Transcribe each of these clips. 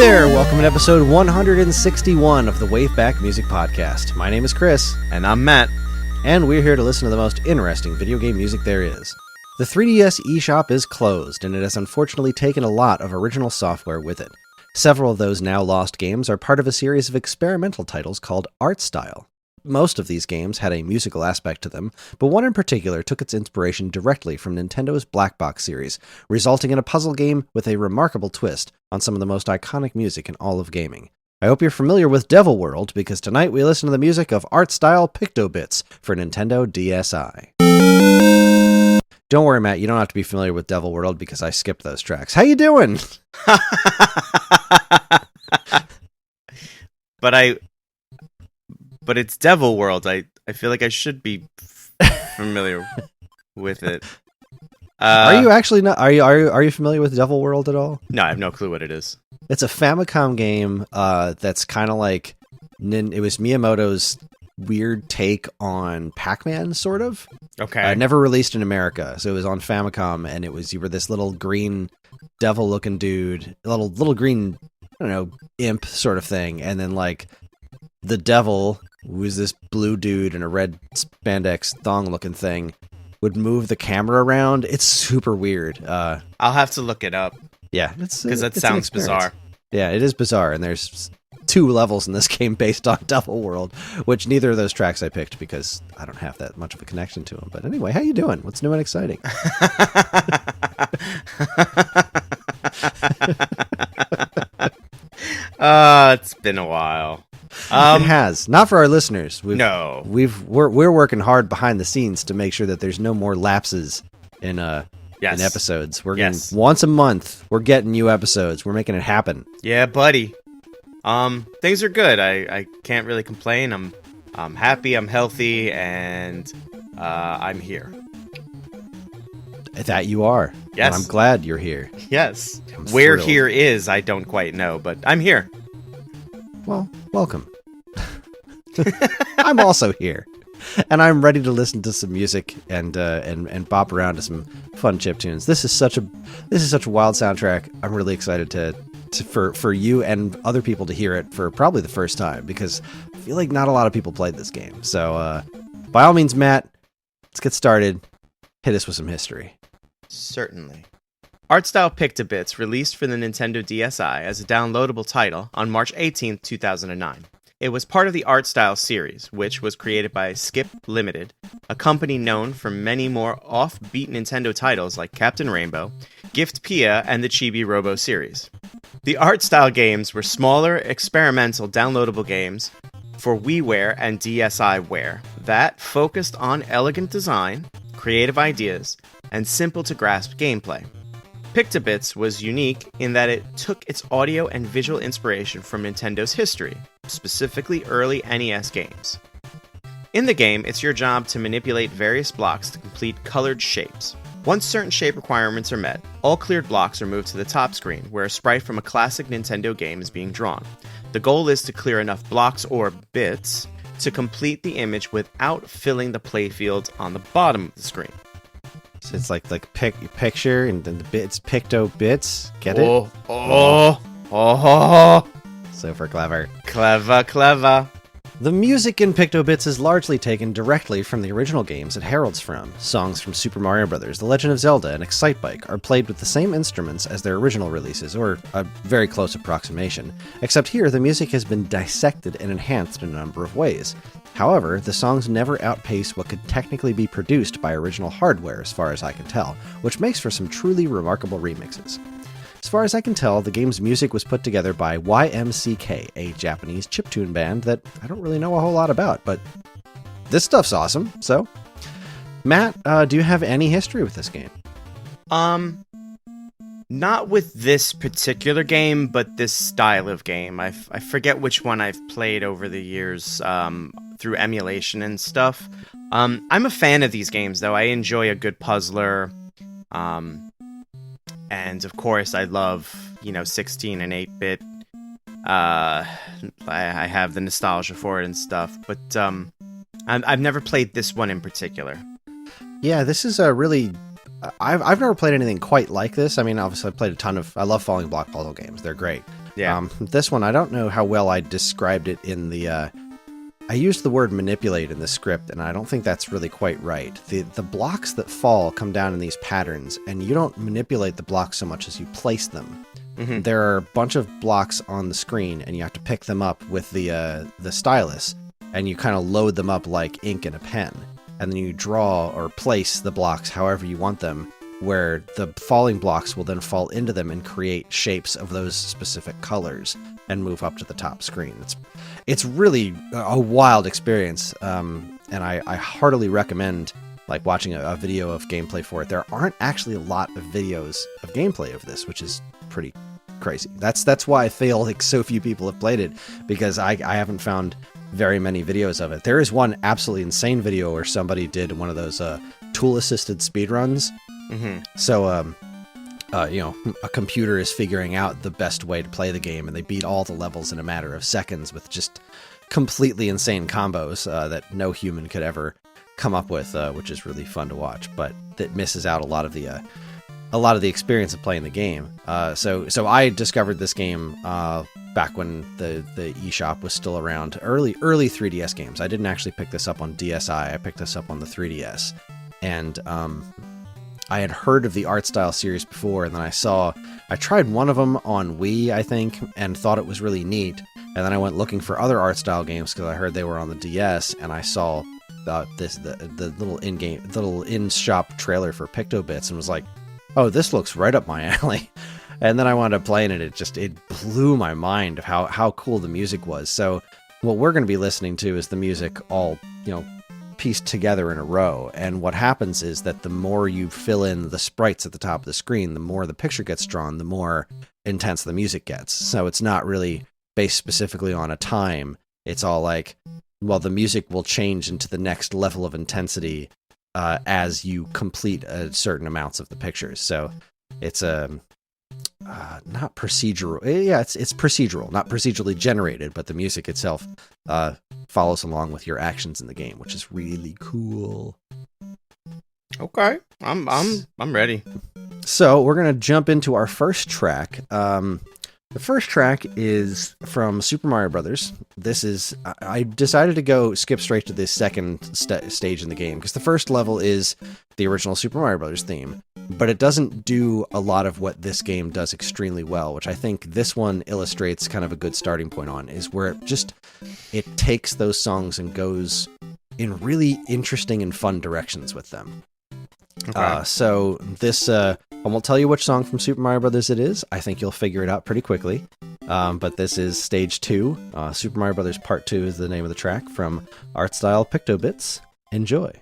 there! Welcome to episode 161 of the WaveBack Music Podcast. My name is Kris. And I'm Matt. And we're here to listen to the most interesting video game music there is. The 3DS eShop is closed, and it has unfortunately taken a lot of original software with it. Several of those now lost games are part of a series of experimental titles called Art Style. Most of these games had a musical aspect to them, but one in particular took its inspiration directly from Nintendo's Black Box series, resulting in a puzzle game with a remarkable twist on some of the most iconic music in all of gaming. I hope you're familiar with Devil World, because tonight we listen to the music of Art Style PiCTOBiTS for Nintendo DSi. Don't worry, Matt, you don't have to be familiar with Devil World because I skipped those tracks. How you doing? But it's Devil World. I feel like I should be familiar with it. Are you actually not? Are you familiar with Devil World at all? No, I have no clue what it is. It's a Famicom game that's kind of like it was Miyamoto's weird take on Pac-Man, sort of. Okay. Never released in America, so it was on Famicom, and you were this little green devil-looking dude, little green, I don't know, imp sort of thing, and then like the devil, who was this blue dude in a red spandex thong-looking thing, would move the camera around. It's super weird. I'll have to look it up. Yeah, because that sounds bizarre. Yeah, it is bizarre, and there's 2 levels in this game based on Devil World, which neither of those tracks I picked because I don't have that much of a connection to them. But anyway, how you doing? What's new and exciting? It's been a while. It has. Not for our listeners. No. We're working hard behind the scenes to make sure that there's no more lapses in episodes. We're getting once a month. We're getting new episodes. We're making it happen. Yeah, buddy. Things are good. I can't really complain. I'm happy. I'm healthy, and I'm here. That you are. Yes. And I'm glad you're here. Yes. I'm Where thrilled. here is, I don't quite know, but I'm here. Well, welcome. I'm also here, and I'm ready to listen to some music and bop around to some fun chiptunes. This is such a wild soundtrack. I'm really excited for you and other people to hear it for probably the first time, because I feel like not a lot of people played this game. So, by all means, Matt, let's get started. Hit us with some history. Certainly. Art Style PiCTOBiTS released for the Nintendo DSi as a downloadable title on March 18, 2009. It was part of the Art Style series, which was created by Skip Limited, a company known for many more offbeat Nintendo titles like Captain Rainbow, Gift Pia, and the Chibi Robo series. The Art Style games were smaller, experimental downloadable games for WiiWare and DSiWare that focused on elegant design, creative ideas, and simple-to-grasp gameplay. PiCTOBiTS was unique in that it took its audio and visual inspiration from Nintendo's history, specifically early NES games. In the game, it's your job to manipulate various blocks to complete colored shapes. Once certain shape requirements are met, all cleared blocks are moved to the top screen, where a sprite from a classic Nintendo game is being drawn. The goal is to clear enough blocks or bits to complete the image without filling the playfields on the bottom of the screen. So it's like picture and then the bits, PiCTOBiTS. Get it? Oh. Super clever. Clever. The music in PiCTOBiTS is largely taken directly from the original games it heralds from. Songs from Super Mario Bros., The Legend of Zelda, and Excitebike are played with the same instruments as their original releases, or a very close approximation, except here the music has been dissected and enhanced in a number of ways. However, the songs never outpace what could technically be produced by original hardware, as far as I can tell, which makes for some truly remarkable remixes. As far as I can tell, the game's music was put together by YMCK, a Japanese chiptune band that I don't really know a whole lot about, but this stuff's awesome. So, Matt, do you have any history with this game? Not with this particular game, but this style of game. I forget which one I've played over the years through emulation and stuff. I'm a fan of these games, though. I enjoy a good puzzler. And of course, I love, 16 and 8-bit. I have the nostalgia for it and stuff, but I've never played this one in particular. Yeah, this is a really... I've never played anything quite like this. I mean, obviously, I love Falling Block puzzle games. They're great. Yeah. This one, I don't know how well I described it in the... I used the word manipulate in the script, and I don't think that's really quite right. The blocks that fall come down in these patterns, and you don't manipulate the blocks so much as you place them. Mm-hmm. There are a bunch of blocks on the screen, and you have to pick them up with the stylus, and you kind of load them up like ink in a pen. And then you draw or place the blocks however you want them, where the falling blocks will then fall into them and create shapes of those specific colors and move up to the top screen. It's really a wild experience, and I heartily recommend like watching a video of gameplay for it. There aren't actually a lot of videos of gameplay of this, which is pretty crazy. That's why I feel like so few people have played it, because I haven't found very many videos of it. There is one absolutely insane video where somebody did one of those tool-assisted speedruns. Mm-hmm. So, a computer is figuring out the best way to play the game, and they beat all the levels in a matter of seconds with just completely insane combos that no human could ever come up with, which is really fun to watch, but that misses out a lot of the experience of playing the game. So I discovered this game back when the eShop was still around, early 3DS games. I didn't actually pick this up on DSi. I picked this up on the 3DS, and I had heard of the art style series before, and then I tried one of them on Wii, I think, and thought it was really neat. And then I went looking for other art style games because I heard they were on the DS, and I saw the little in-shop trailer for PiCTOBiTS, and was like, oh, this looks right up my alley. And then I wound up playing it. It blew my mind of how cool the music was. So what we're going to be listening to is the music all, pieced together in a row. And what happens is that the more you fill in the sprites at the top of the screen, the more the picture gets drawn, the more intense the music gets. So it's not really based specifically on a time. It's all like, well, the music will change into the next level of intensity as you complete certain amounts of the pictures. So it's not procedural. Yeah, it's procedural, not procedurally generated, but the music itself follows along with your actions in the game, which is really cool. Okay, I'm ready. So we're gonna jump into our first track. The first track is from Super Mario Brothers. This is, I decided to skip straight to this second stage in the game, because the first level is the original Super Mario Brothers theme, but it doesn't do a lot of what this game does extremely well, which I think this one illustrates kind of a good starting point on, is where it takes those songs and goes in really interesting and fun directions with them. Okay. So this, I won't tell you which song from Super Mario Brothers it is. I think you'll figure it out pretty quickly. But this is Stage 2. Super Mario Brothers Part 2 is the name of the track from Art Style PiCTOBiTS. Enjoy.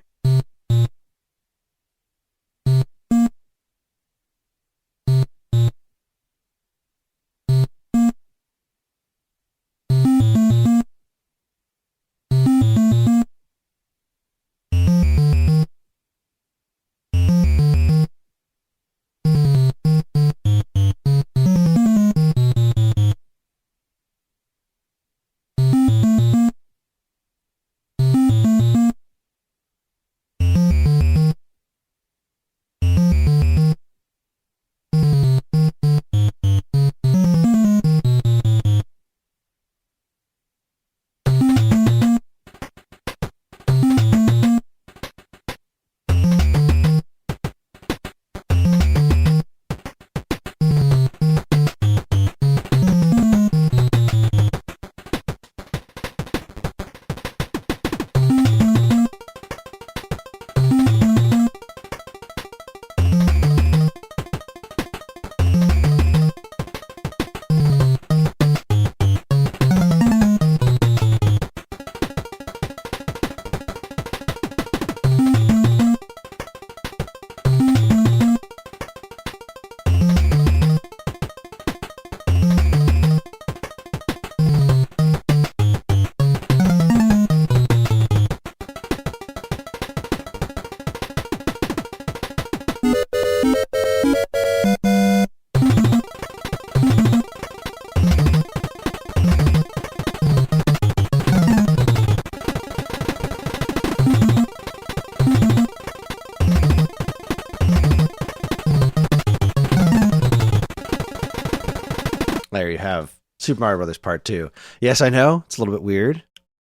There you have Super Mario Brothers Part 2. Yes, I know. It's a little bit weird.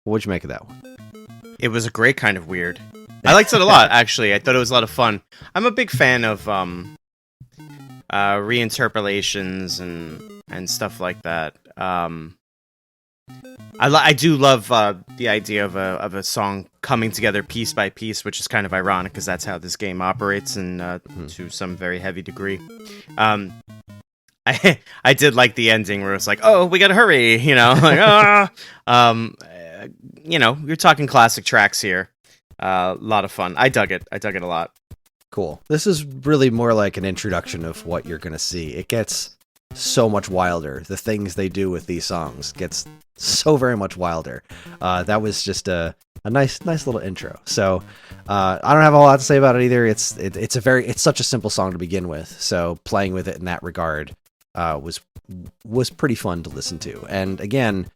What'd you make of that one? It was a great kind of weird. I liked it a lot, actually. I thought it was a lot of fun. I'm a big fan of reinterpolations and stuff like that. I do love the idea of a song coming together piece by piece, which is kind of ironic because that's how this game operates, and to some very heavy degree. I did like the ending where it's like, oh, we gotta hurry, you know, like you know, you're talking classic tracks here. A lot of fun. I dug it a lot. Cool. This is really more like an introduction of what you're gonna see. It gets so much wilder. The things they do with these songs gets so very much wilder. That was just a nice little intro. So I don't have a lot to say about it either. It's such a simple song to begin with. So playing with it in that regard was pretty fun to listen to. And again,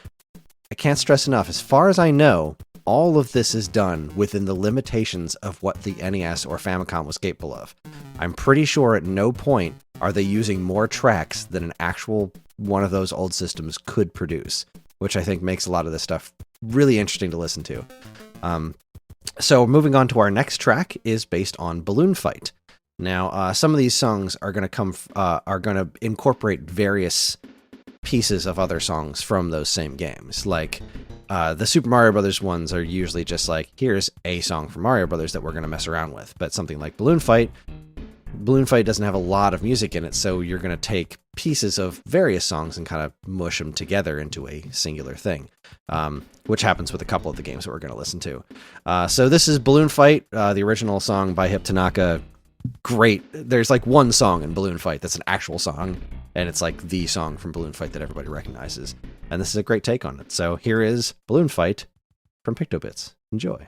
I can't stress enough, as far as I know, all of this is done within the limitations of what the NES or Famicom was capable of. I'm pretty sure at no point are they using more tracks than an actual one of those old systems could produce, which I think makes a lot of this stuff really interesting to listen to. So moving on to our next track is based on Balloon Fight. Now, some of these songs are going to incorporate various pieces of other songs from those same games. Like the Super Mario Brothers ones are usually just like, here's a song from Mario Brothers that we're going to mess around with. But something like Balloon Fight doesn't have a lot of music in it, so you're going to take pieces of various songs and kind of mush them together into a singular thing, which happens with a couple of the games that we're going to listen to. So this is Balloon Fight, the original song by Hip Tanaka. Great. There's like one song in Balloon Fight that's an actual song, and it's like the song from Balloon Fight that everybody recognizes. And this is a great take on it. So here is Balloon Fight from PiCTOBiTS. Enjoy.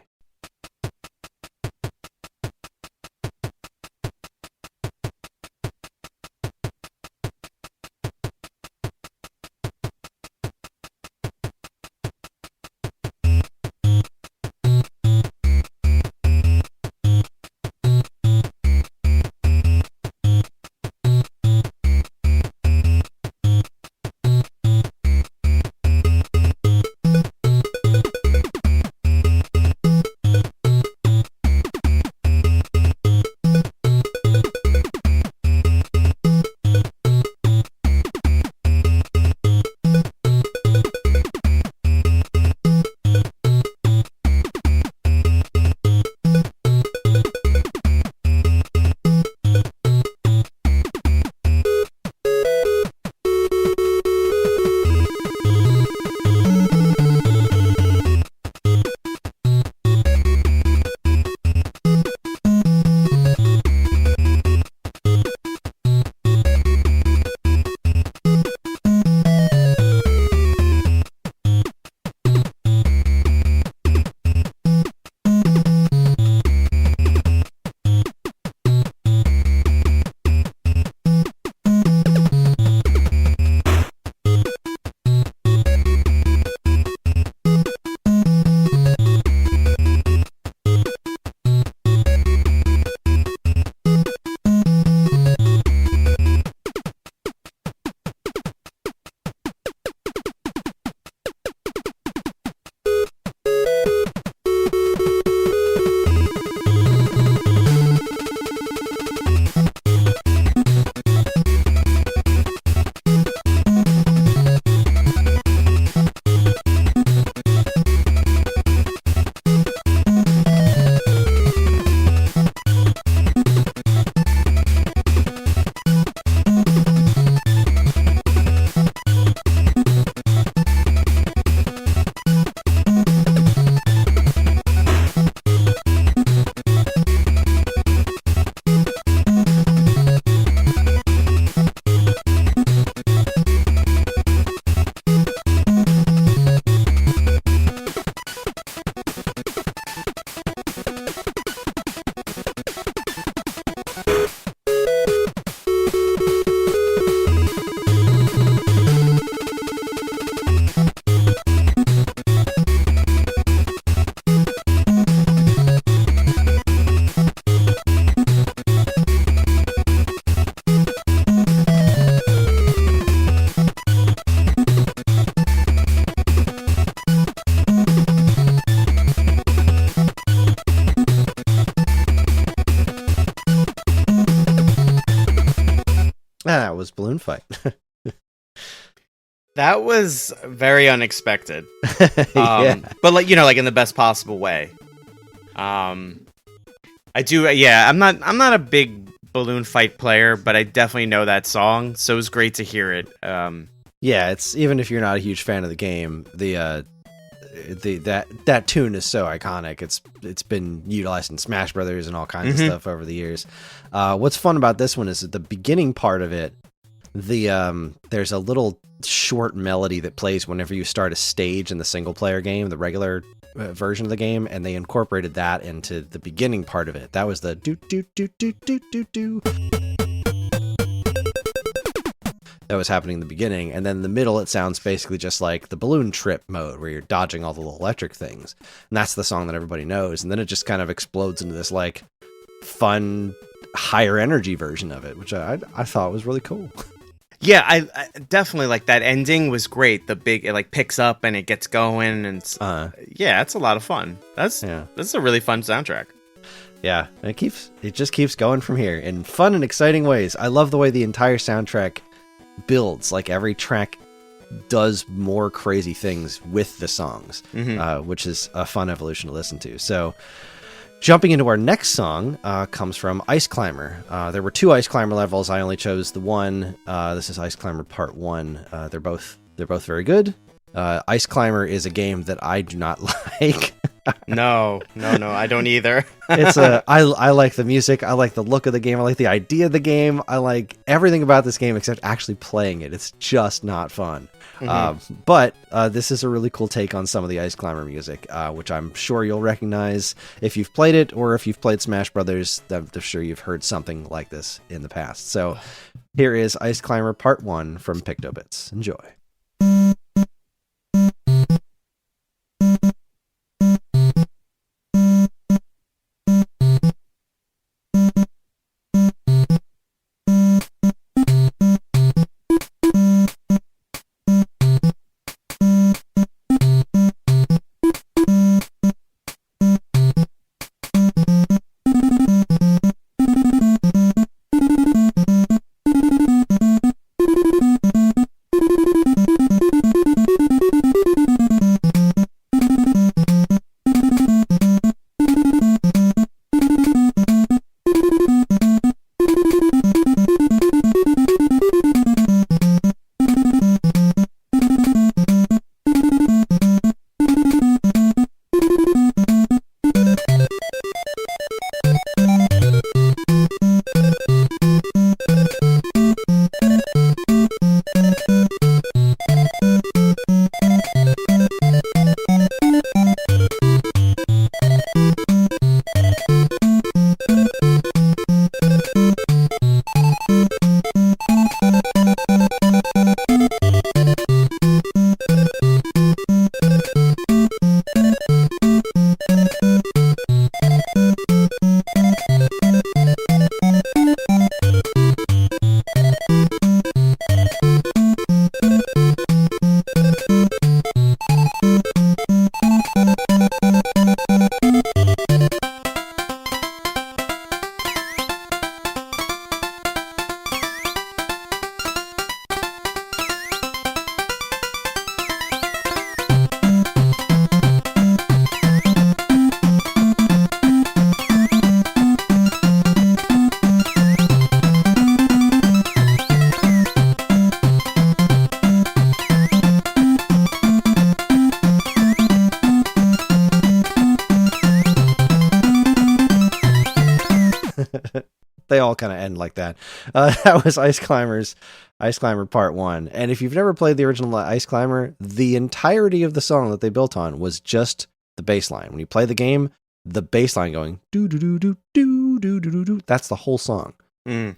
That was Balloon Fight. That was very unexpected. Yeah. But like, like in the best possible way. I do, yeah, I'm not a big Balloon Fight player, but I definitely know that song, so it was great to hear it. Yeah, it's even if you're not a huge fan of the game, that tune is so iconic. It's been utilized in Smash Brothers and all kinds of stuff over the years. What's fun about this one is at the beginning part of it, there's a little short melody that plays whenever you start a stage in the single player game, the regular version of the game, and they incorporated that into the beginning part of it. That was the do do do do do do do. That was happening in the beginning, and then in the middle it sounds basically just like the balloon trip mode where you're dodging all the little electric things, and that's the song that everybody knows. And then it just kind of explodes into this like fun higher energy version of it, which I thought was really cool. Yeah, I definitely like that ending was great. It like picks up and it gets going, and yeah, it's a lot of fun. That's a really fun soundtrack. Yeah, and it just keeps going from here in fun and exciting ways. I love the way the entire soundtrack builds. Like every track does more crazy things with the songs, which is a fun evolution to listen to. So jumping into our next song comes from Ice Climber. There were 2 Ice Climber levels. I only chose the one. This is Ice Climber Part 1. They're both very good. Ice Climber is a game that I do not like. No, I don't either. I like the music. I like the look of the game. I like the idea of the game. I like everything about this game except actually playing it. It's just not fun. But this is a really cool take on some of the Ice Climber music, which I'm sure you'll recognize if you've played it, or if you've played Smash Brothers. I'm sure you've heard something like this in the past. So here is Ice Climber Part 1 from PiCTOBiTS. Enjoy. They all kind of end like that. That was Ice Climber Part 1. And if you've never played the original Ice Climber, the entirety of the song that they built on was just the bass line. When you play the game, the bass line going do do do do do do do do, that's the whole song. Mm.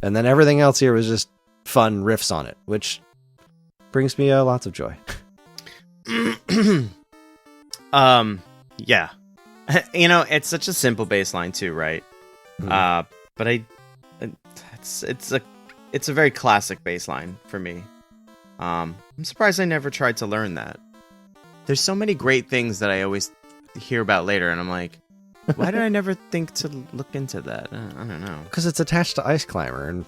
And then everything else here was just fun riffs on it, which brings me lots of joy. Yeah. It's such a simple bass line too, right? But it's a very classic bass line for me. I'm surprised I never tried to learn that. There's so many great things that I always hear about later, and I'm like, why did I never think to look into that? I don't know. Because it's attached to Ice Climber, and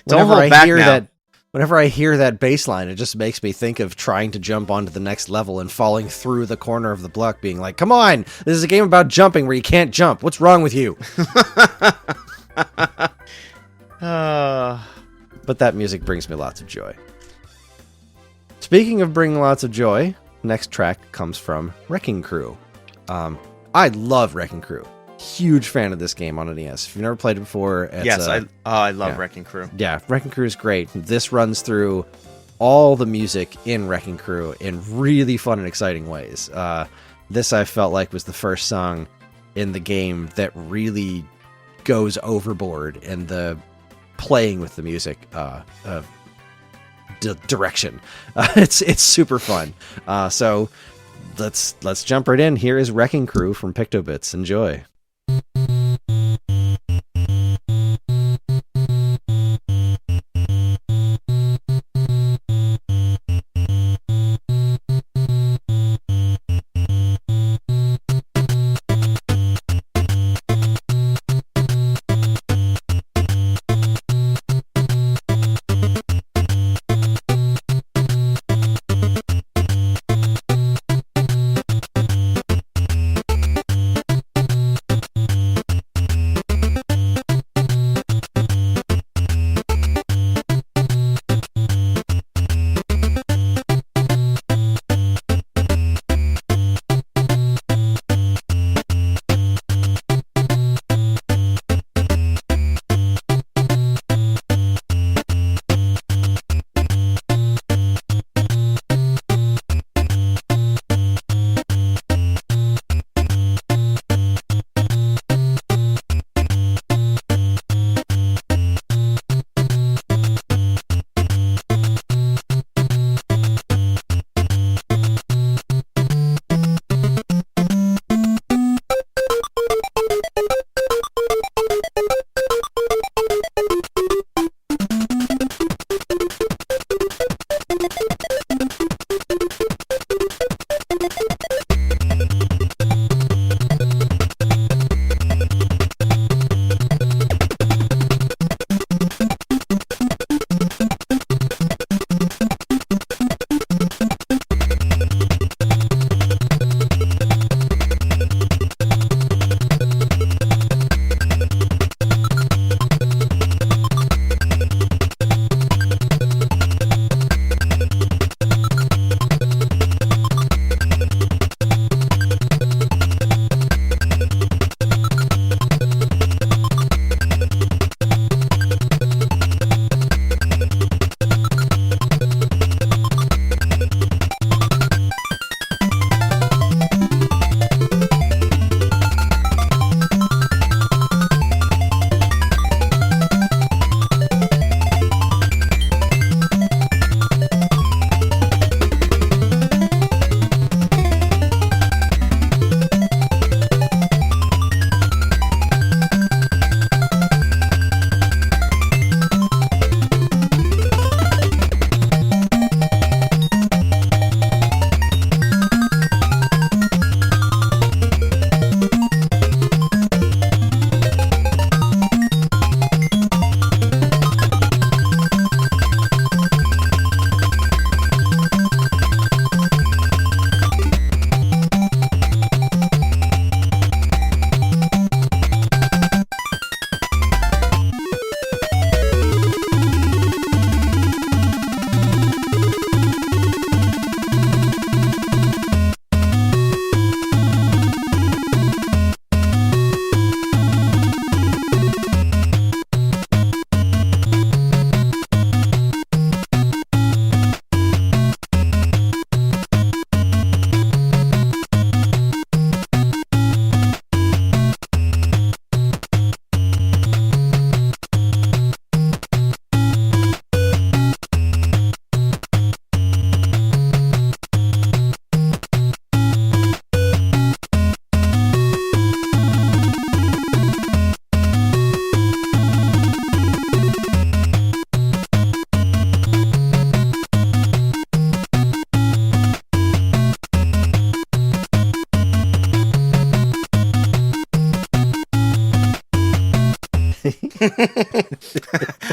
Don't hold back now. Whenever I hear that bass line, it just makes me think of trying to jump onto the next level and falling through the corner of the block, being like, come on, this is a game about jumping where you can't jump. What's wrong with you? But that music brings me lots of joy. Speaking of bringing lots of joy, next track comes from Wrecking Crew. I love Wrecking Crew. Huge fan of this game on NES. If you've never played it before, it's, I love Wrecking Crew. Yeah, Wrecking Crew is great. This runs through all the music in Wrecking Crew in really fun and exciting ways. This I felt like was the first song in the game that really goes overboard in the playing with the music direction. It's super fun. So let's jump right in. Here is Wrecking Crew from PiCTOBiTS. Enjoy.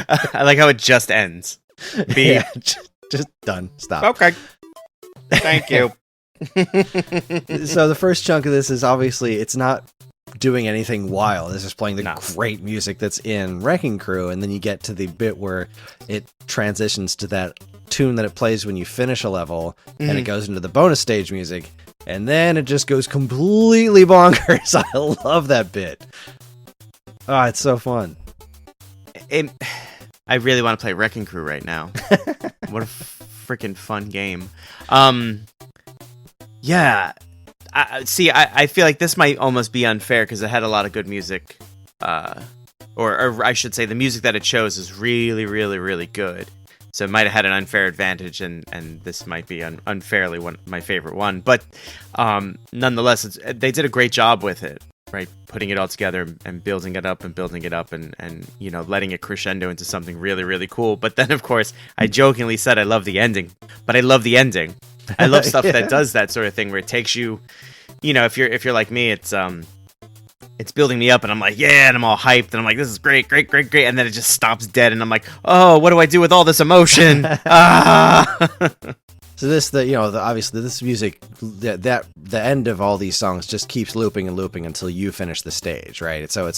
I like how it just ends. Yeah, just done. Stop. Okay. Thank you. So the first chunk of this is obviously it's not doing anything wild. It's just playing the great music that's in Wrecking Crew, and then you get to the bit where it transitions to that tune that it plays when you finish a level, and it goes into the bonus stage music, and then it just goes completely bonkers. I love that bit. Oh, it's so fun. I really want to play Wrecking Crew right now. What a freaking fun game. Yeah. I feel like this might almost be unfair because it had a lot of good music. Or I should say the music that it chose is really, really, really good. So it might have had an unfair advantage, and this might be unfairly my favorite one. But nonetheless, they did a great job with it, right? Putting it all together and building it up and you know, letting it crescendo into something really, really cool. But then, of course, I jokingly said I love the ending, but I love the ending. I love stuff that does that sort of thing where it takes you, you know, if you're like me, it's building me up and I'm like, yeah, and I'm all hyped and I'm like, this is great, great, great, great, and then it just stops dead and I'm like, oh, what do I do with all this emotion? So obviously this music, that the end of all these songs just keeps looping and looping until you finish the stage, right? So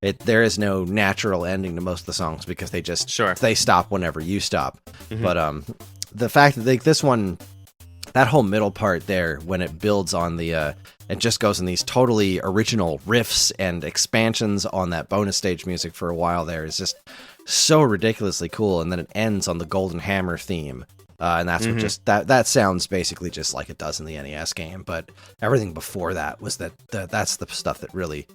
there is no natural ending to most of the songs because they just they stop whenever you stop. But the fact that this one, that whole middle part there, when it builds on the it just goes in these totally original riffs and expansions on that bonus stage music for a while there is just so ridiculously cool, and then it ends on the Golden Hammer theme. And that's what just that sounds basically just like it does in the NES game, but everything before that was that's the stuff that really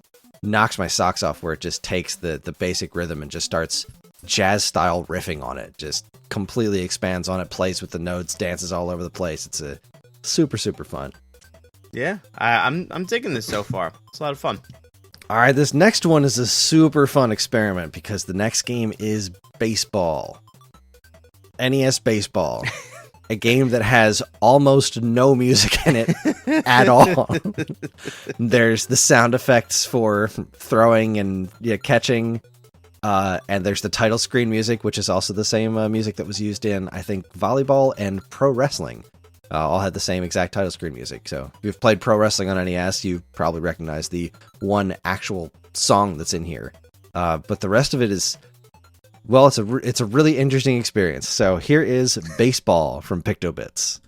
knocks my socks off, where it just takes the basic rhythm and just starts jazz style riffing on it, just completely expands on it, plays with the notes, dances all over the place. It's a super, super fun. Yeah, I'm digging this so far. It's a lot of fun. All right, this next one is a super fun experiment because the next game is Baseball. NES Baseball. A game that has almost no music in it at all. There's the sound effects for throwing and catching, and there's the title screen music, which is also the same music that was used in, I think, volleyball and pro wrestling. All had the same exact title screen music. So if you've played pro wrestling on NES, you probably recognize the one actual song that's in here. But the rest of it is, well, it's a really interesting experience. So here is Baseball from PiCTOBiTS.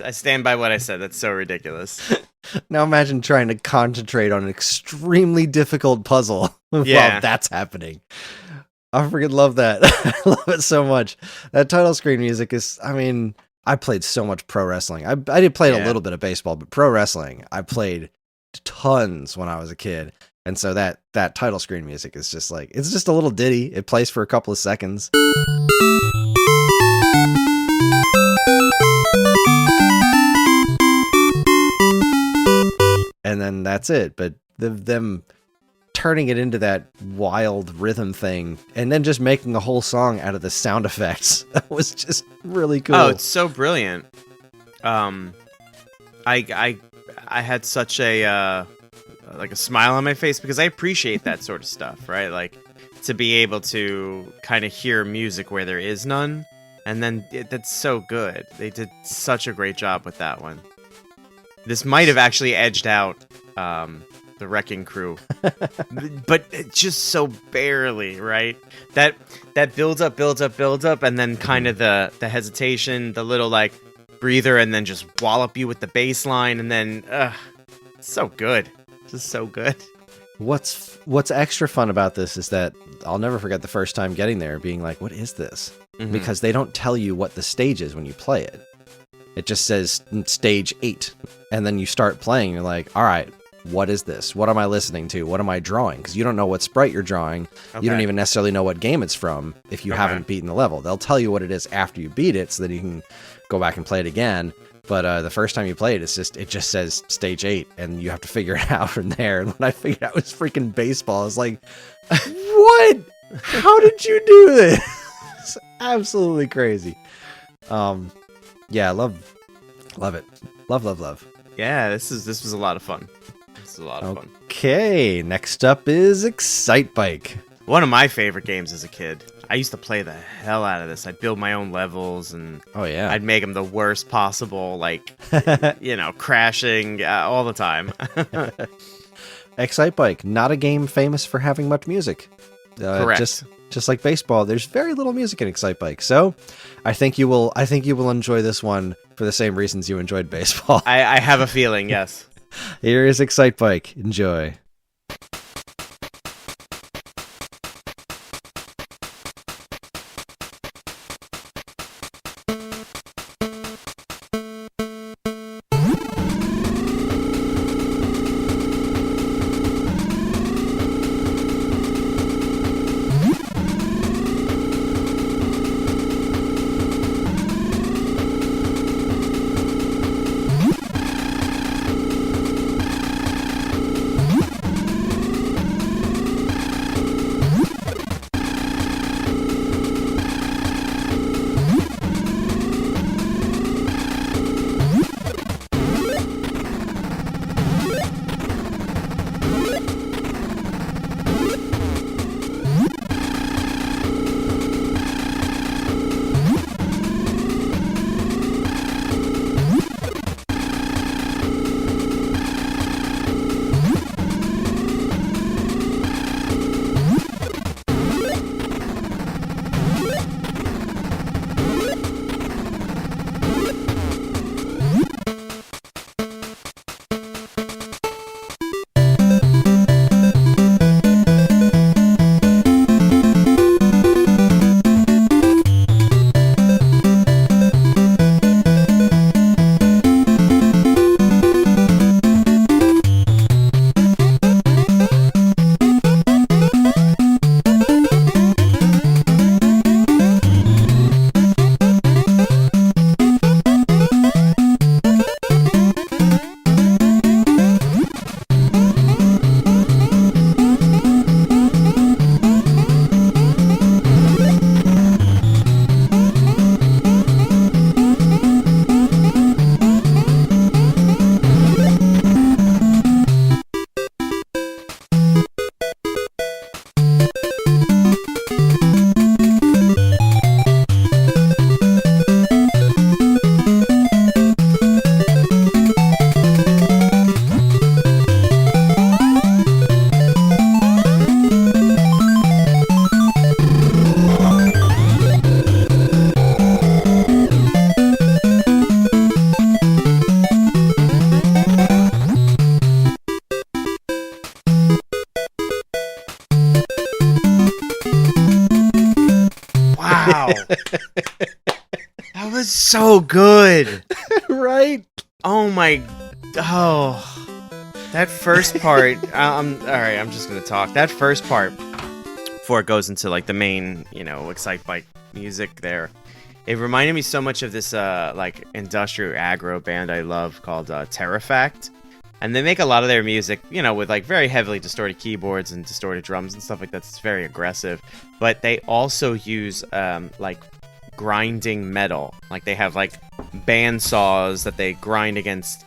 I stand by what I said. That's so ridiculous. Now imagine trying to concentrate on an extremely difficult puzzle while that's happening. I freaking love that. I love it so much. That title screen music is, I mean, I played so much pro wrestling. I did play a little bit of baseball, but pro wrestling, I played tons when I was a kid. And so that title screen music is just like, it's just a little ditty. It plays for a couple of seconds. And then that's it. But them turning it into that wild rhythm thing and then just making a whole song out of the sound effects, that was just really cool. Oh, it's so brilliant. I had such a like a smile on my face because I appreciate that sort of stuff, right? Like to be able to kind of hear music where there is none, and then that's so good. They did such a great job with that one. This might have actually edged out the Wrecking Crew, but just so barely, right? That builds up, and then kind of the hesitation, the little like breather, and then just wallop you with the bass line, and then it's so good, just so good. What's extra fun about this is that I'll never forget the first time getting there, being like, "What is this?" Mm-hmm. Because they don't tell you what the stage is when you play it. It just says stage 8, and then you start playing. You're like, "All right. What is this? What am I listening to? What am I drawing?" Because you don't know what sprite you're drawing. Okay. You don't even necessarily know what game it's from if you haven't beaten the level. They'll tell you what it is after you beat it so that you can go back and play it again. But the first time you play it, it just says stage 8, and you have to figure it out from there. And when I figured out it was freaking baseball, I was like, what? How did you do this? It's absolutely crazy. Yeah, love it. Love. Yeah, this was a lot of fun. This is a lot of fun. Okay, next up is Excitebike. One of my favorite games as a kid. I used to play the hell out of this. I'd build my own levels, and I'd make them the worst possible, like, crashing all the time. Excitebike, not a game famous for having much music. Correct. Just like baseball, there's very little music in Excitebike. So, I think you will enjoy this one for the same reasons you enjoyed baseball. I have a feeling, yes. Here is Excitebike. Enjoy. Wow. That was so good. Right? Oh my. Oh. That first part. All right, I'm just going to talk. That first part, before it goes into like the main, Excite Bike music there, it reminded me so much of this like industrial aggro band I love called Terrafact. And they make a lot of their music, with like very heavily distorted keyboards and distorted drums and stuff like that. It's very aggressive. But they also use like grinding metal. Like they have like band saws that they grind against,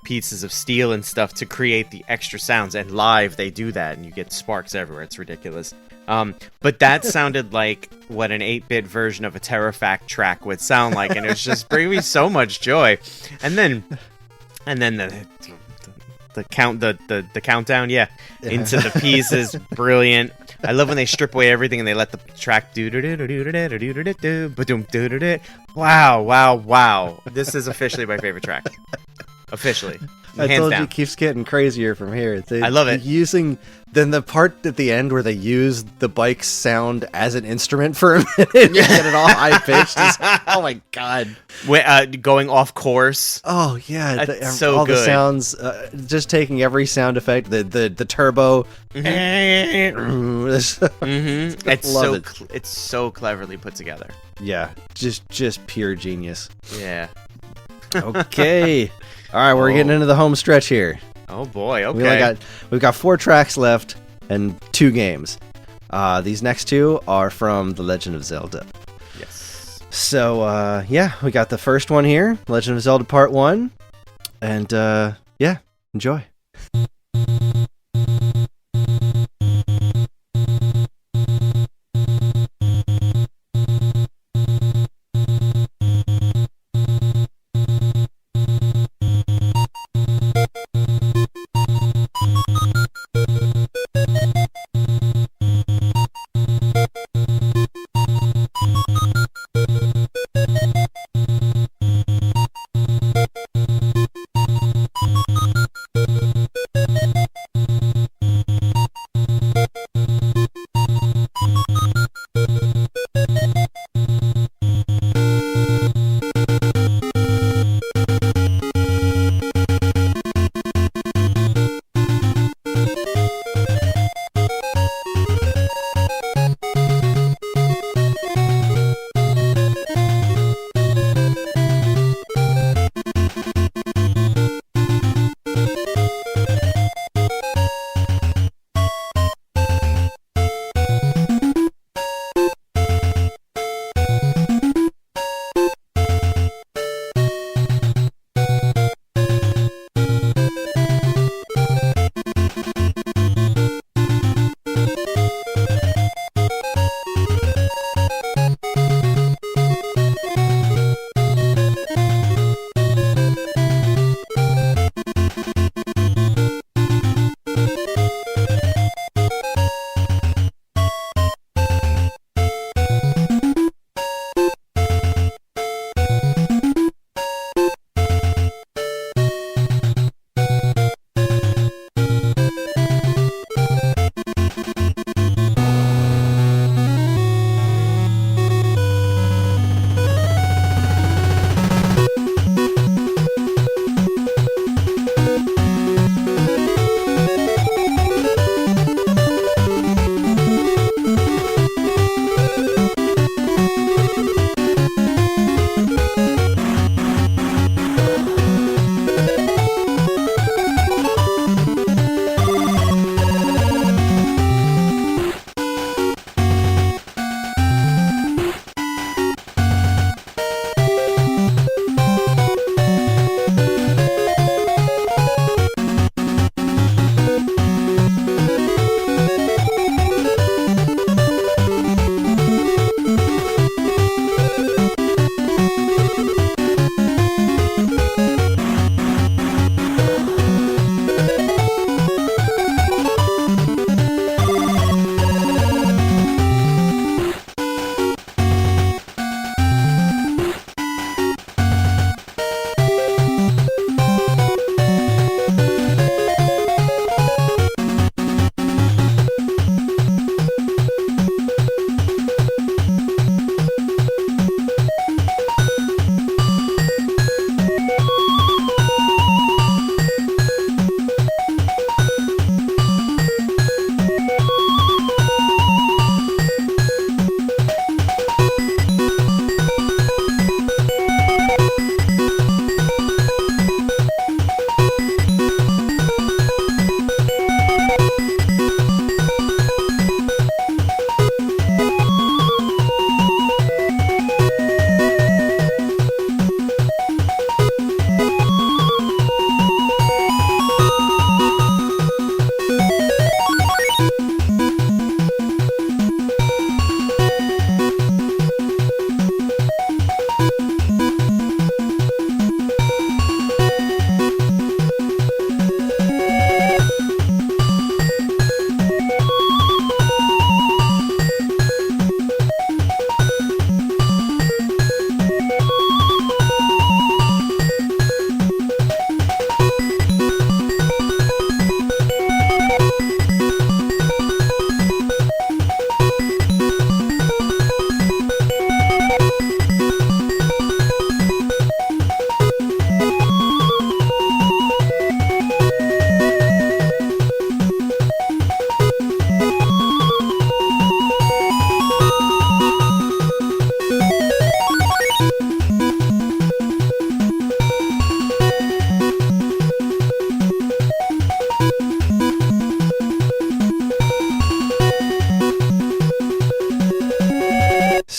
pieces of steel and stuff to create the extra sounds. And live they do that and you get sparks everywhere. It's ridiculous. But that sounded like what an 8-bit version of a Terrafact track would sound like. And it was just bringing me so much joy. And then the countdown, into the piece is brilliant. I love when they strip away everything and they let the track do. Wow. This is officially my favorite track. Officially. I Hands told down. you it keeps getting crazier from here. I love it. Then the part at the end where they use the bike's sound as an instrument for a minute and get it all high pitched. Oh my god! Going off course. Oh yeah, That's so all good. the sounds, just taking every sound effect, the turbo. Mm-hmm. Love It's so cleverly put together. Yeah, just pure genius. Yeah. Okay, all right, we're getting into the home stretch here. Oh boy, okay. We've got 4 tracks left and 2 games. These next 2 are from The Legend of Zelda. Yes. So, we got the first one here, Legend of Zelda Part 1. And, enjoy.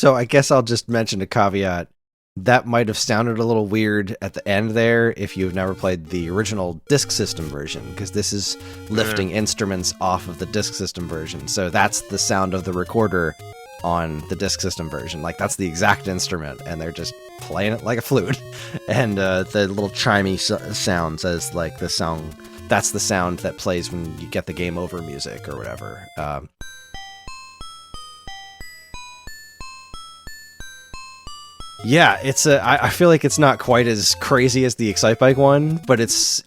So I guess I'll just mention a caveat. That might have sounded a little weird at the end there if you've never played the original Disk System version, because this is lifting instruments off of the Disk System version. So that's the sound of the recorder on the Disk System version. Like, that's the exact instrument, and they're just playing it like a flute. And the little chimey sounds as, like, the song... That's the sound that plays when you get the game over music or whatever. Yeah, it's I feel like it's not quite as crazy as the Excitebike one, but it's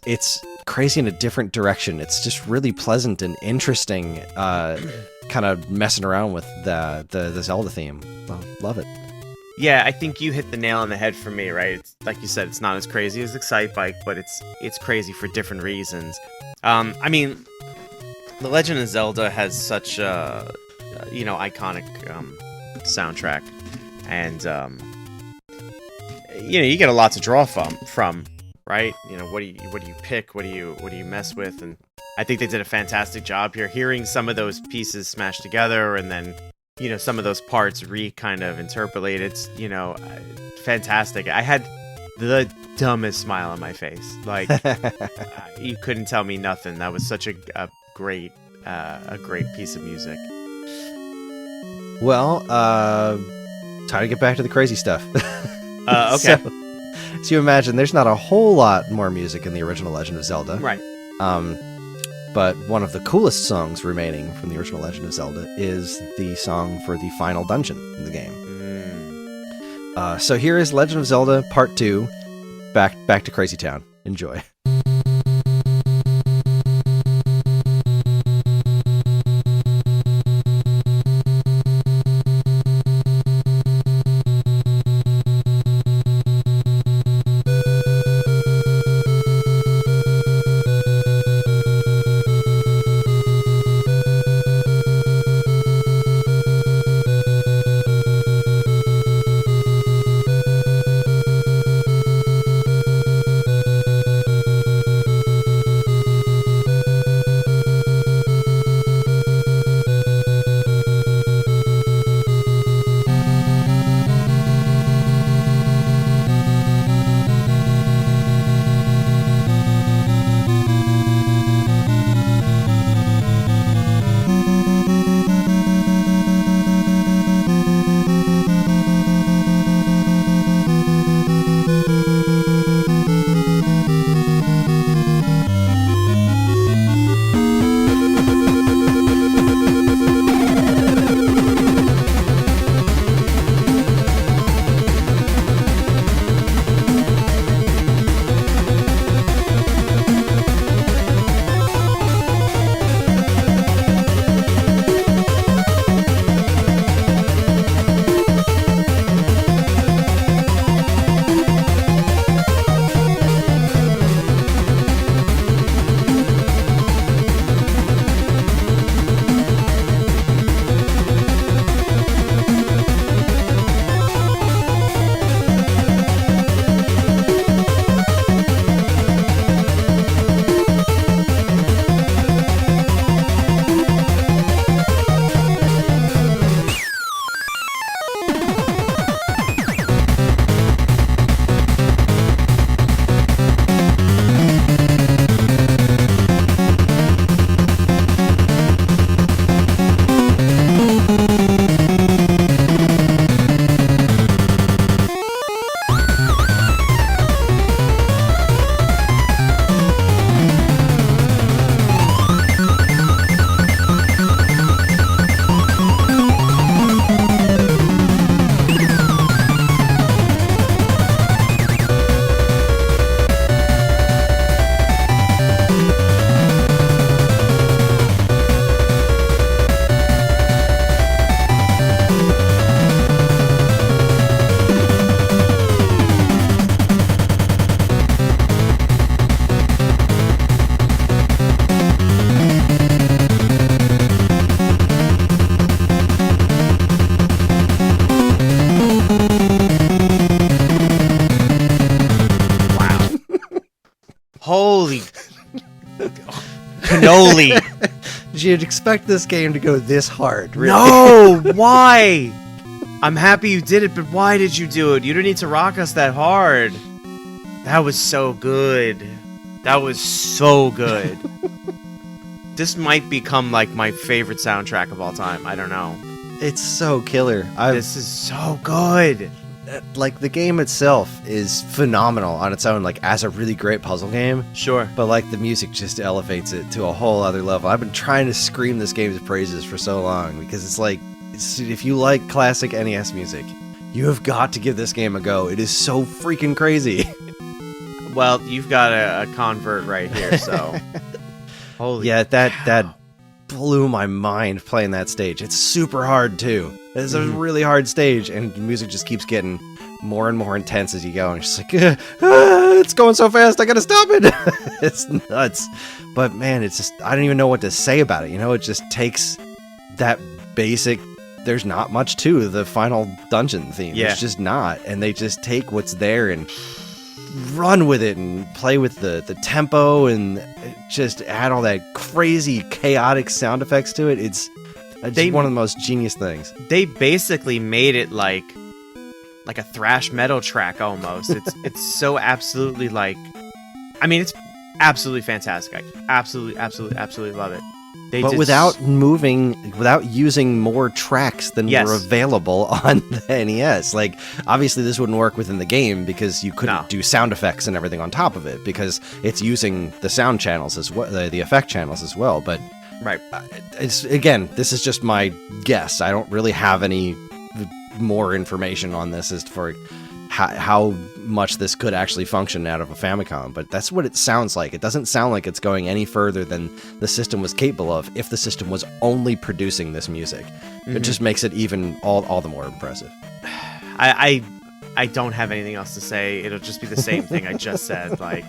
crazy in a different direction. It's just really pleasant and interesting, kind of messing around with the Zelda theme. Love it. Yeah, I think you hit the nail on the head for me, right? It's, like you said, it's not as crazy as Excitebike, but it's crazy for different reasons. I mean, The Legend of Zelda has such a iconic soundtrack, and you get a lot to draw from, right? What do you pick? What do you mess with? And I think they did a fantastic job here. Hearing some of those pieces smashed together, and then some of those parts kind of interpolated. It's fantastic. I had the dumbest smile on my face. Like you couldn't tell me nothing. That was such a great piece of music. Well, time to get back to the crazy stuff. Okay. So you imagine there's not a whole lot more music in the original Legend of Zelda. Right. But one of the coolest songs remaining from the original Legend of Zelda is the song for the final dungeon in the game. So here is Legend of Zelda Part 2, back to Crazy Town. Enjoy. Holy cannoli! Did you expect this game to go this hard? Really? No! Why? I'm happy you did it, but why did you do it? You didn't need to rock us that hard. That was so good. That was so good. This might become like my favorite soundtrack of all time. I don't know. It's so killer. This is so good. Like, the game itself is phenomenal on its own, like, as a really great puzzle game. Sure. But, like, the music just elevates it to a whole other level. I've been trying to scream this game's praises for so long, because it's like, if you like classic NES music, you have got to give this game a go. It is so freaking crazy. Well, you've got a convert right here, so... Holy yeah, cow. that blew my mind playing that stage. It's super hard, too. It's a really hard stage, and the music just keeps getting more and more intense as you go, and it's just like, it's going so fast, I gotta stop it! It's nuts. But man, it's just, I don't even know what to say about it, you know? It just takes that basic, there's not much to the final dungeon theme. Yeah. There's just not, and they just take what's there and run with it and play with the tempo and just add all that crazy chaotic sound effects to it. It's just one of the most genius things. They basically made it like a thrash metal track almost. It's so absolutely like, I mean, it's absolutely fantastic. I absolutely love it. But without using more tracks than were available on the NES. Like, obviously this wouldn't work within the game because you couldn't do sound effects and everything on top of it because it's using the sound channels as well, the effect channels as well. But right, it's, again, this is just my guess. I don't really have any more information on this as for how much this could actually function out of a Famicom, but that's what it sounds like. It doesn't sound like it's going any further than the system was capable of if the system was only producing this music. It just makes it even all the more impressive. I don't have anything else to say. It'll just be the same thing I just said. Like,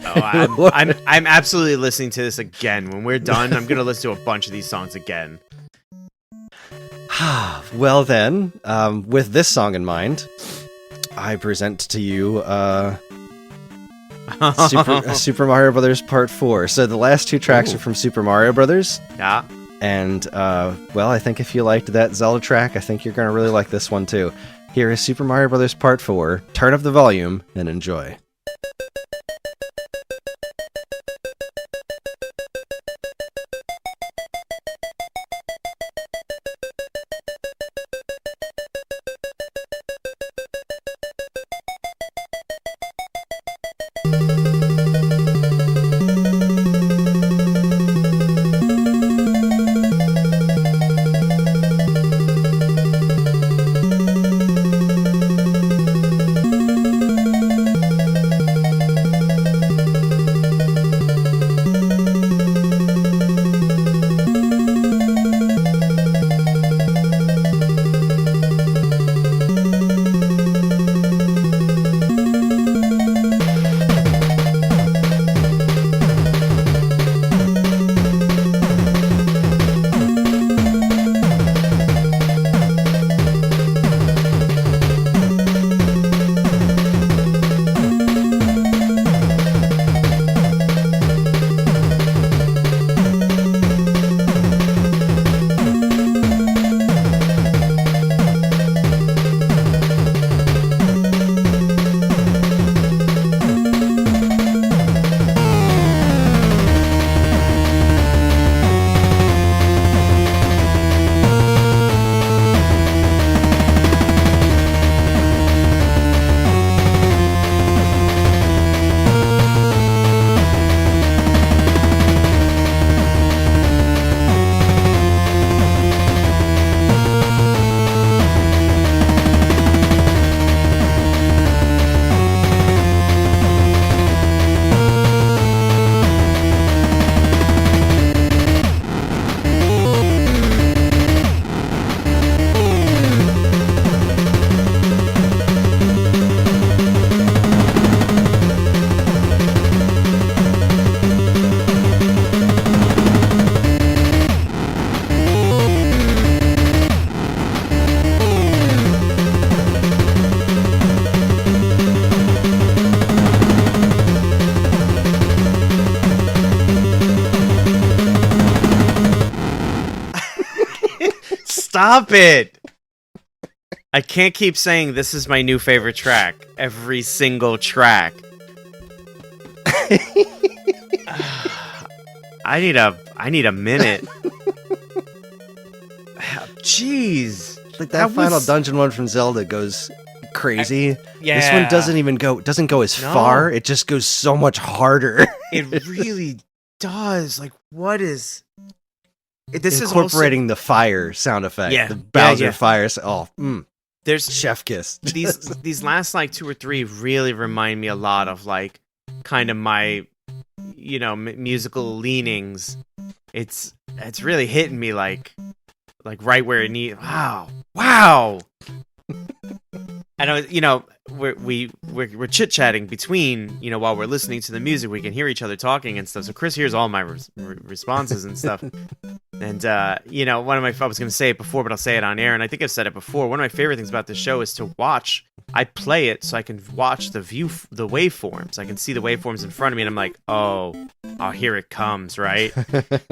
I'm absolutely listening to this again. When we're done, I'm gonna listen to a bunch of these songs again. Well then, with this song in mind, I present to you Super Mario Brothers Part 4. So the last two tracks are from Super Mario Brothers. Yeah. And, well, I think if you liked that Zelda track, I think you're going to really like this one too. Here is Super Mario Brothers Part 4. Turn up the volume and enjoy. Stop it! I can't keep saying this is my new favorite track every single track. I need a minute. Jeez. Like that final dungeon one from Zelda goes crazy. Yeah. This one doesn't go as far. It just goes so much harder. It really does. Like, what is... This incorporating is also... the fire sound effect. Yeah. The Bowser yeah. fire. There's chef kiss. These last like 2 or 3 really remind me a lot of like kind of my, you know, musical leanings. It's really hitting me like right where it needs. Wow. I know, you know, we're chit chatting between, you know, while we're listening to the music, we can hear each other talking and stuff. So Kris hears all my responses and stuff. And, you know, I was going to say it before, but I'll say it on air. And I think I've said it before. One of my favorite things about this show is to watch. I play it so I can watch the waveforms. I can see the waveforms in front of me. And I'm like, oh, here it comes, right?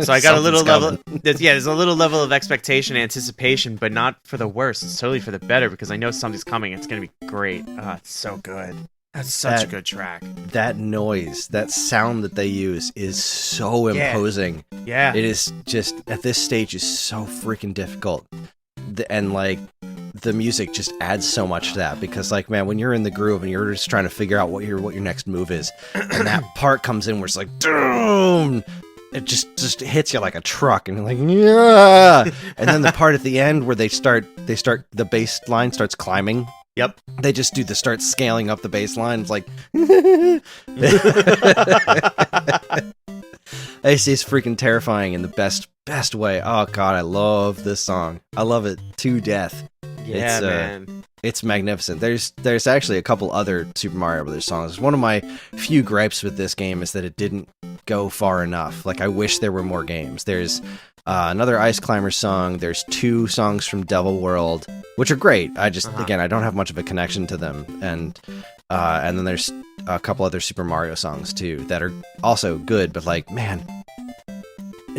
So I got a little level. There's a little level of expectation, anticipation, but not for the worse. It's totally for the better because I know something's coming. It's going to be great. It's so good. That's such a good track. That noise, that sound that they use is so imposing. Yeah. It is just, at this stage, is so freaking difficult. And, like, the music just adds so much to that. Because, like, man, when you're in the groove and you're just trying to figure out what your next move is, and that part comes in where it's like, boom! It just hits you like a truck, and you're like, yeah! And then the part at the end where the bass line starts climbing. Yep. They just start scaling up the bass line. It's like, it's freaking terrifying in the best way. Oh God, I love this song. I love it to death. Yeah, man. It's magnificent. There's actually a couple other Super Mario Brothers songs. One of my few gripes with this game is that it didn't go far enough. Like, I wish there were more games. There's another Ice Climber song. There's 2 songs from Devil World, which are great. I just, again, I don't have much of a connection to them. And then there's a couple other Super Mario songs, too, that are also good. But, like, man,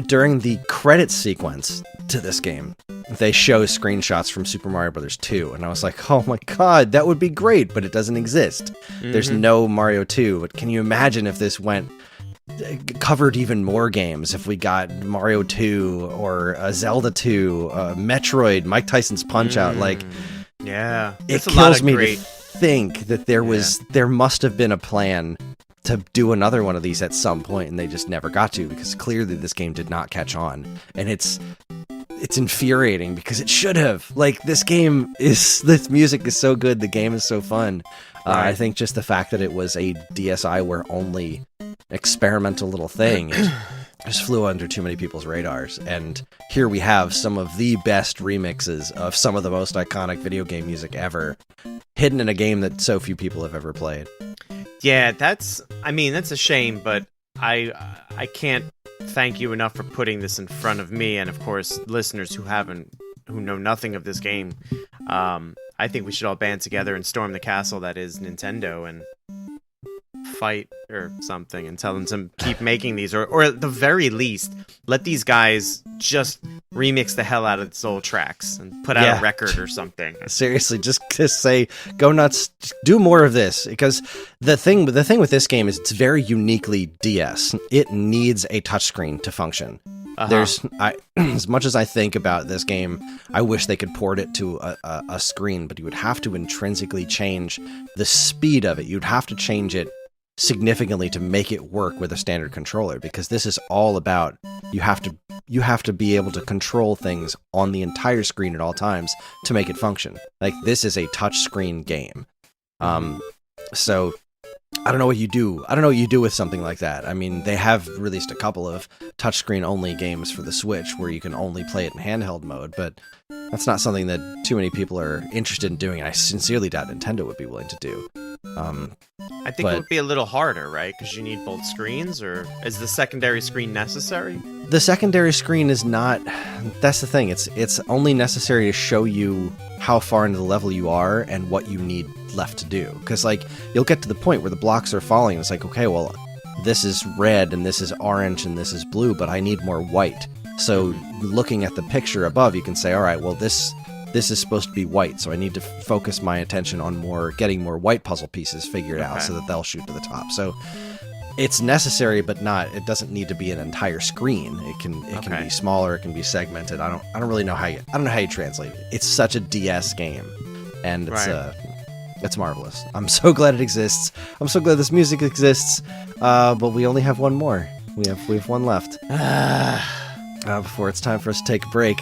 during the credits sequence to this game, they show screenshots from Super Mario Bros. 2, and I was like, oh my God, that would be great, but it doesn't exist. There's no Mario 2, but can you imagine if this covered even more games, if we got Mario 2 or Zelda 2, Metroid, Mike Tyson's Punch-Out, like, yeah, it kills me to think that there must have been a plan to do another one of these at some point, and they just never got to, because clearly this game did not catch on, and it's infuriating because it should have. Like, this music is so good, the game is so fun. I think just the fact that it was a DSiWare only experimental little thing just flew under too many people's radars. And here we have some of the best remixes of some of the most iconic video game music ever, hidden in a game that so few people have ever played. Yeah, that's a shame, but I can't thank you enough for putting this in front of me, and of course listeners who know nothing of this game. I think we should all band together and storm the castle that is Nintendo and fight or something and tell them to keep making these, or at the very least let these guys just remix the hell out of its old tracks and put out a record or something. Seriously, just say go nuts, do more of this, because the thing with this game is it's very uniquely DS. It needs a touchscreen to function. As much as I think about this game, I wish they could port it to a screen, but you would have to intrinsically change the speed of it. You'd have to change it significantly to make it work with a standard controller, because this is all about you have to be able to control things on the entire screen at all times to make it function. Like, this is a touchscreen game. So I don't know what you do. I don't know what you do with something like that. I mean, they have released a couple of touchscreen only games for the Switch where you can only play it in handheld mode, but that's not something that too many people are interested in doing, and I sincerely doubt Nintendo would be willing to do. I think it would be a little harder, right? Because you need both screens, or is the secondary screen necessary? The secondary screen is not... That's the thing. It's only necessary to show you how far into the level you are and what you need left to do. Because, like, you'll get to the point where the blocks are falling, and it's like, okay, well, this is red, and this is orange, and this is blue, but I need more white. So, looking at the picture above, you can say, all right, well, this this is supposed to be white, so I need to focus my attention on getting more white puzzle pieces figured out so that they'll shoot to the top. So it's necessary, but it doesn't need to be an entire screen. It can be smaller, it can be segmented. I don't really know how you translate it. It's such a DS game, and it's marvelous. I'm so glad it exists. I'm so glad this music exists. But we only have one more. We have one left. Before it's time for us to take a break.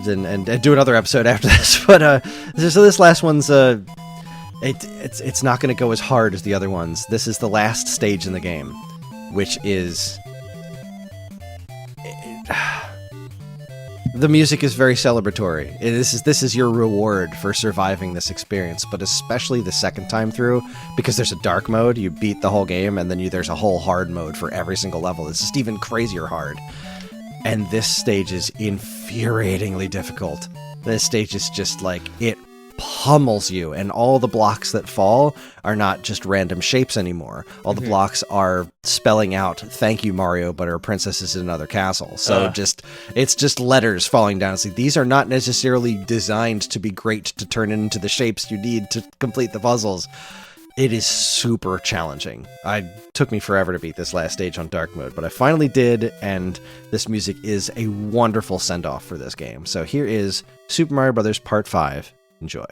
And do another episode after this. But so this last one's it's not going to go as hard as the other ones. This is the last stage in the game, which is the music is very celebratory. This is your reward for surviving this experience, but especially the second time through, because there's a dark mode. You beat the whole game, and then there's a whole hard mode for every single level. It's just even crazier hard. And this stage is infuriatingly difficult. This stage is just like, it pummels you, and all the blocks that fall are not just random shapes anymore. All the blocks are spelling out, "Thank you, Mario, but our princess is in another castle." So it's just letters falling down. It's like, these are not necessarily designed to be great to turn into the shapes you need to complete the puzzles. It is super challenging. It took me forever to beat this last stage on dark mode, but I finally did, and this music is a wonderful send-off for this game. So here is Super Mario Bros. Part 5. Enjoy.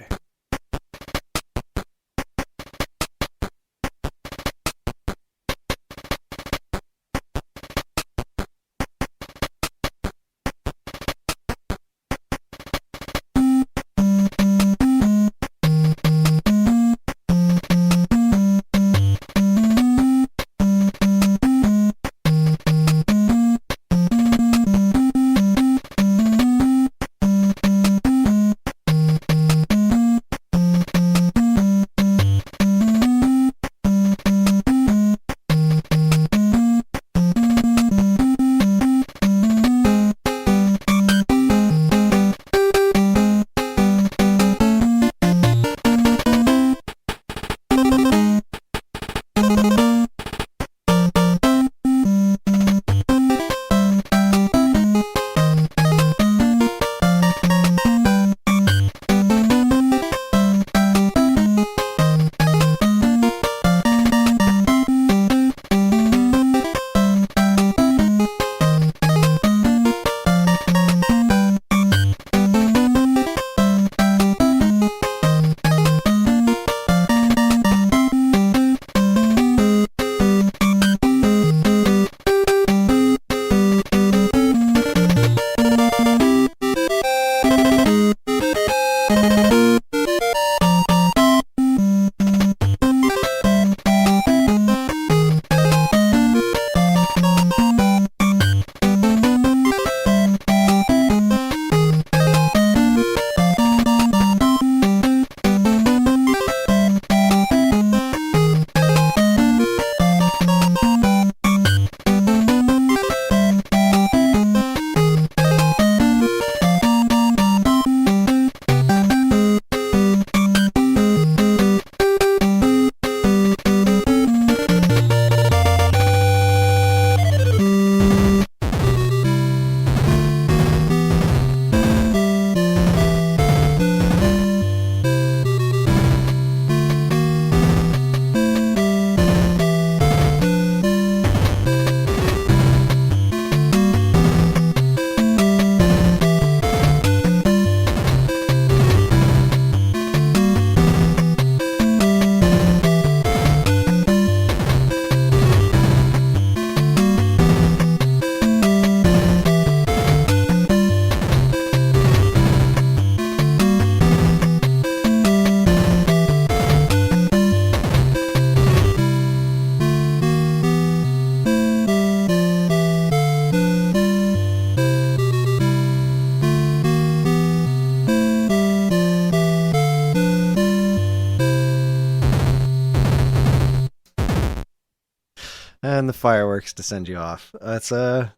And the fireworks to send you off. That's that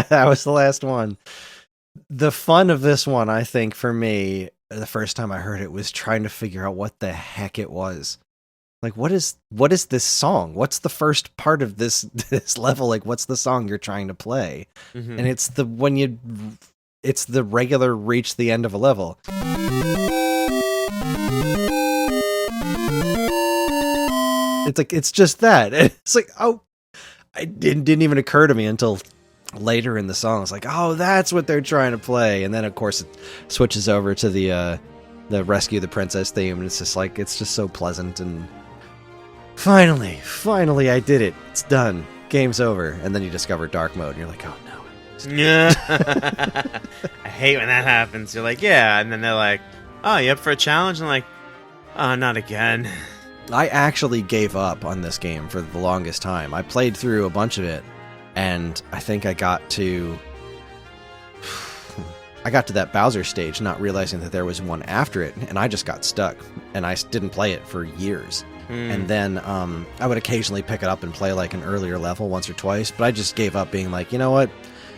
was the last one. The fun of this one, I think, for me, the first time I heard it was trying to figure out what the heck it was. Like, what is this song? What's the first part of this level? Like, what's the song you're trying to play? And it's when you it's the regular reach the end of a level. It's like, it's just that. It's like, oh, it didn't even occur to me until later in the song. It's like, oh, that's what they're trying to play. And then, of course, it switches over to the Rescue the Princess theme, and it's just like, it's just so pleasant. And finally, I did it. It's done. Game's over. And then you discover dark mode, and you're like, oh, no. Yeah. I hate when that happens. You're like, yeah. And then they're like, oh, you up for a challenge? And I'm like, oh, not again. I actually gave up on this game for the longest time. I played through a bunch of it, and I think I got to that Bowser stage, not realizing that there was one after it, and I just got stuck, and I didn't play it for years. And then I would occasionally pick it up and play like an earlier level once or twice, but I just gave up, being like, you know what?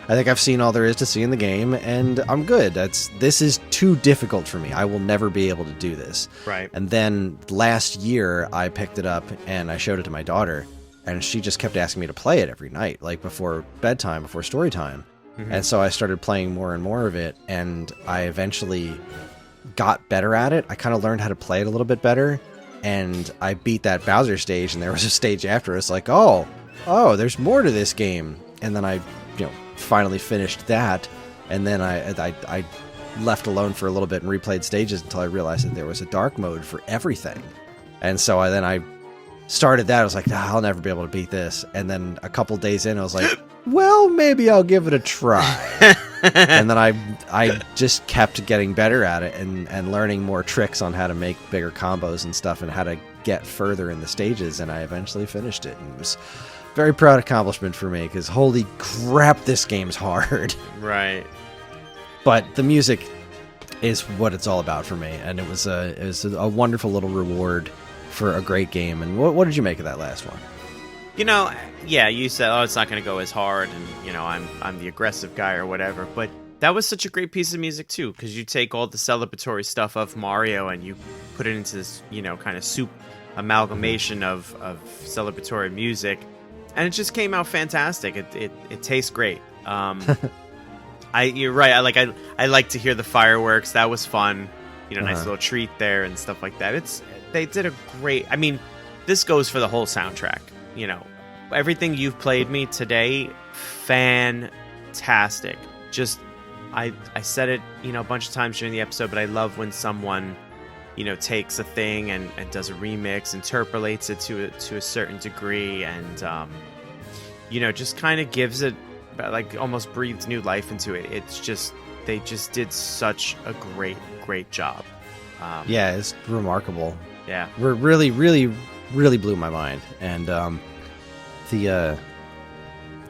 I think I've seen all there is to see in the game, and I'm good. This is too difficult for me. I will never be able to do this. Right. And then last year, I picked it up and I showed it to my daughter, and she just kept asking me to play it every night, like before bedtime, before story time. And so I started playing more and more of it, and I eventually got better at it. I kind of learned how to play it a little bit better, and I beat that Bowser stage, and there was a stage after. It's like, oh, there's more to this game. And then I, finally finished that, and then I left alone for a little bit and replayed stages until I realized that there was a dark mode for everything. And so I started that. I was like, I'll never be able to beat this. And then a couple days in, I was like, well, maybe I'll give it a try. And then I just kept getting better at it and learning more tricks on how to make bigger combos and stuff, and how to get further in the stages, and I eventually finished it, and it was very proud accomplishment for me, because holy crap, this game's hard. Right. But the music is what it's all about for me, and it was a wonderful little reward for a great game. And what did you make of that last one? Yeah, you said, oh, it's not going to go as hard, and I'm the aggressive guy or whatever, but that was such a great piece of music too, because you take all the celebratory stuff of Mario and you put it into this kind of soup amalgamation of celebratory music. And it just came out fantastic. It tastes great. You're right. I like to hear the fireworks. That was fun. Nice little treat there and stuff like that. They did a great. I mean, this goes for the whole soundtrack. Everything you've played me today, fantastic. Just I said it a bunch of times during the episode, but I love when someone takes a thing and does a remix, interpolates it to a certain degree, and just kind of gives it, like, almost breathes new life into it. It's just, they just did such a great job. Yeah, it's remarkable. Yeah, really blew my mind. And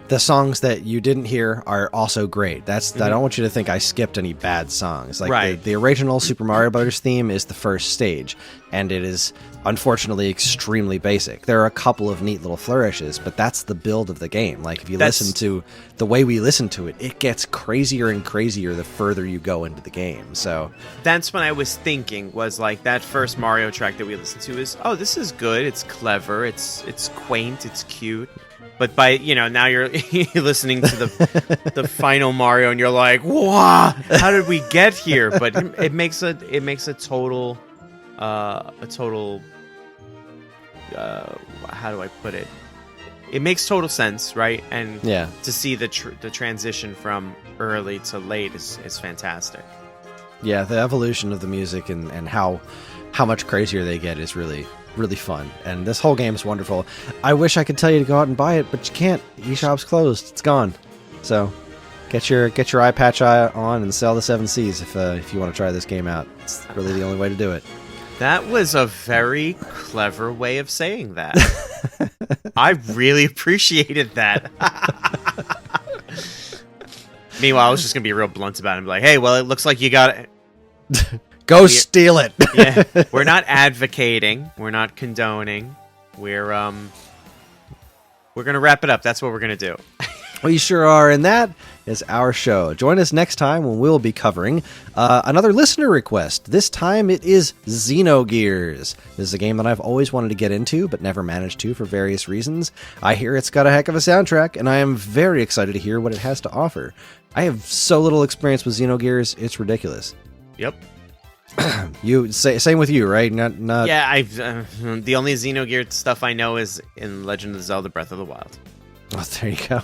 the songs that you didn't hear are also great. I don't want you to think I skipped any bad songs. Like, right. The original Super Mario Bros. Theme is the first stage, and it is unfortunately extremely basic. There are a couple of neat little flourishes, but that's the build of the game. Like, if you listen to the way we listen to it, it gets crazier and crazier the further you go into the game. So that's when I was thinking, was like, that first Mario track that we listened to is, oh, this is good, it's clever, it's quaint, it's cute. But by, now you're listening to the final Mario, and you're like, wow, how did we get here? But it makes a total how do I put it? It makes total sense, right? And yeah, to see the transition from early to late is fantastic. Yeah, the evolution of the music and how much crazier they get is really fun, and this whole game is wonderful. I wish I could tell you to go out and buy it, but you can't. eShop's closed; it's gone. So get your eye patch on and sell the 7 Cs if you want to try this game out. It's really the only way to do it. That was a very clever way of saying that. I really appreciated that. Meanwhile, I was just gonna be real blunt about it and be like, "Hey, well, it looks like you got it." Go steal it. Yeah, we're not advocating. We're not condoning. We're gonna wrap it up. That's what we're gonna do. We sure are, and that is our show. Join us next time when we'll be covering another listener request. This time it is Xenogears. This is a game that I've always wanted to get into, but never managed to for various reasons. I hear it's got a heck of a soundtrack, and I am very excited to hear what it has to offer. I have so little experience with Xenogears, it's ridiculous. Yep. Same with you, right? Not. Yeah, I've the only Xenogears stuff I know is in Legend of Zelda: Breath of the Wild. Oh, there you go.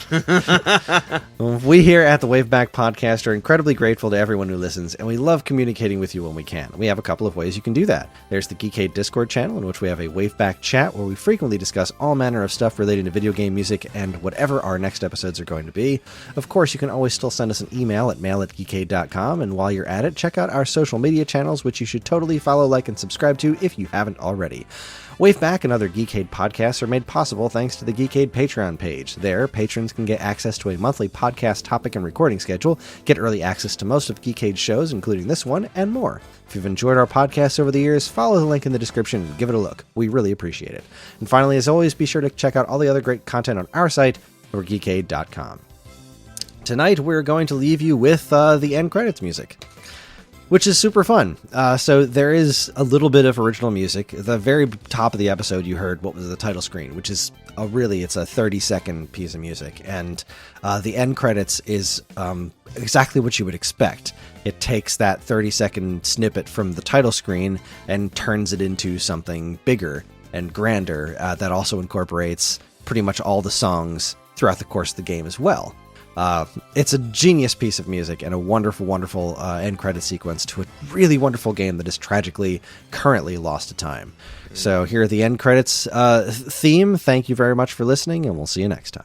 Well, we here at the WaveBack podcast are incredibly grateful to everyone who listens, and we love communicating with you when we can. We have a couple of ways you can do that. There's the Geekade Discord channel, in which we have a WaveBack chat where we frequently discuss all manner of stuff relating to video game music and whatever our next episodes are going to be. Of course, you can always still send us an email at mail@geekade.com, and while you're at it, check out our social media channels, which you should totally follow, like, and subscribe to if you haven't already. WaveBack and other Geekade podcasts are made possible thanks to the Geekade Patreon page. There, patrons can get access to a monthly podcast topic and recording schedule, get early access to most of Geekade's shows, including this one, and more. If you've enjoyed our podcast over the years, follow the link in the description and give it a look. We really appreciate it. And finally, as always, be sure to check out all the other great content on our site, or geekade.com. Tonight, we're going to leave you with the end credits music, which is super fun. So there is a little bit of original music. At the very top of the episode, you heard what was the title screen, which is it's a 30-second piece of music. And the end credits is exactly what you would expect. It takes that 30-second snippet from the title screen and turns it into something bigger and grander that also incorporates pretty much all the songs throughout the course of the game as well. It's a genius piece of music and a wonderful, wonderful end credit sequence to a really wonderful game that is tragically currently lost to time. So here are the end credits theme. Thank you very much for listening, and we'll see you next time.